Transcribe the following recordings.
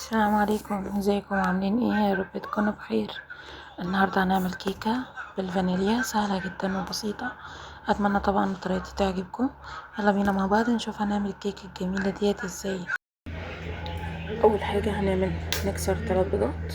السلام عليكم، ازيكم عاملين ايه؟ يا رب تكونوا بخير. النهارده هنعمل كيكه بالفانيليا سهله جدا وبسيطه. اتمنى طبعا طريقتي تعجبكم. يلا بينا مع بعض نشوف هنعمل الكيكه الجميله ديت ازاي. اول حاجه نكسر 3 بيضات.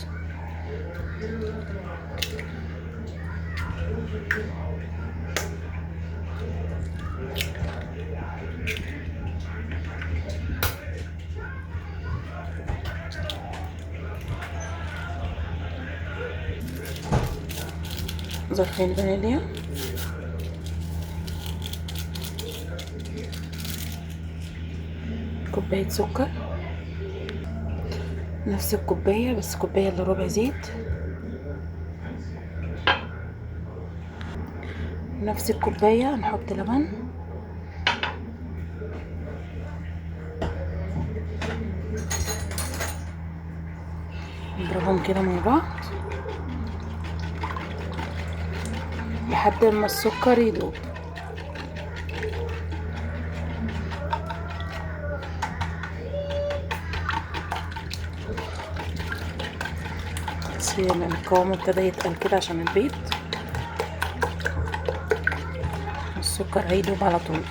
ظرفين فانيليا، كوبايه سكر، نفس الكوبايه بس كوبايه الا ربع زيت، نفس الكوبايه نحط لبن، نضربهم كده مع بعض لحد ما السكر يدوب. القوام ابتدى يتقل كده عشان البيض، السكر هيدوب على طول.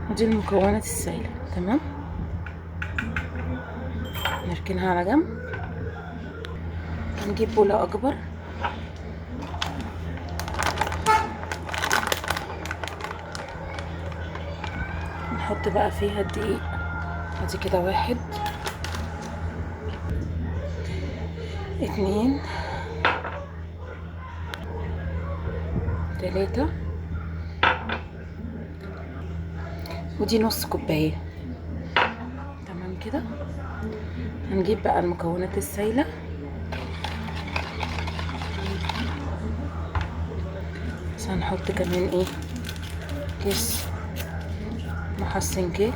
ودي المكونات السائلة. تمام، نركنها على جنب. هنجيب بولة اكبر، نحط بقى فيها الدقيق. ادي كده 1 2 3 ودي نص كوباية. تمام كده. هنجيب بقى المكونات السائلة، بس هنحط كمان ايه، كيس محسن كيك،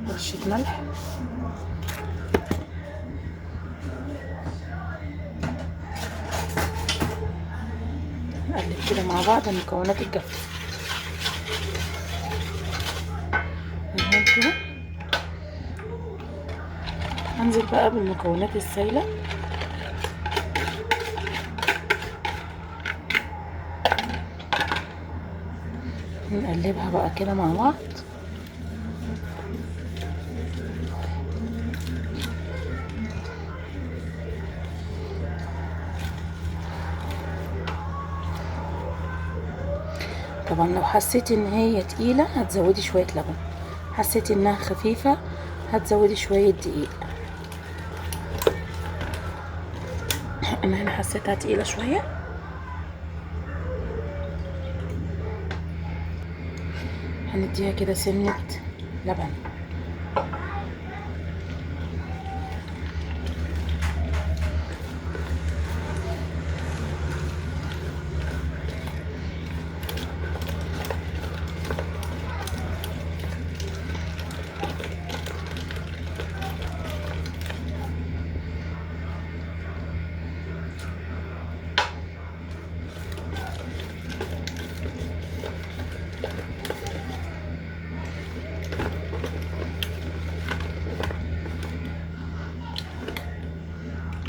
رشة ملح، نقلب كده مع بعض المكونات الجافة. تمام كده. هنزل بقى بالمكونات السائلة، نقلبها بقى كده مع بعض. طبعا لو حسيتي ان هي تقيلة هتزودي شوية لبن، حسيتي انها خفيفة هتزودي شوية دقيق. انا هنا حسيتها تقيلة شوية، هنديها كده سنة لبن.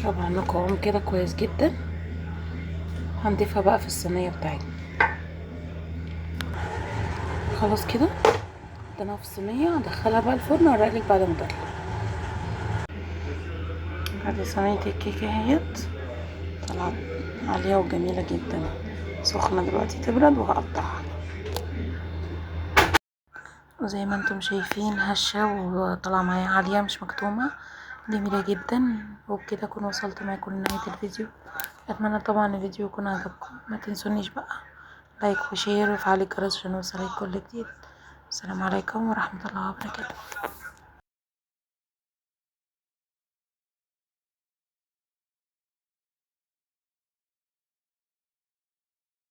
طبعا القوام كده كويس جدا. هنضيفها بقى في الصينية بتاعتنا. خلاص كده حطيناها في الصينية، هدخلها بقى الفرن واوريلك بعد ما تطلع. ادي صينية الكيكة اهيت، طلعت عالية وجميلة جدا، سخنة دلوقتي تبرد وهقطعها. وزي ما انتم شايفين هشة وطلع معايا عالية مش مكتومة، جميلة جدا. وبكده اكون وصلت معاكم لنهاية الفيديو. اتمنى طبعا الفيديو يكون عجبكم. ما تنسونيش بقى لايك وشير وفعلوا الجرس عشان يوصلك كل جديد. السلام عليكم ورحمة الله وبركاته.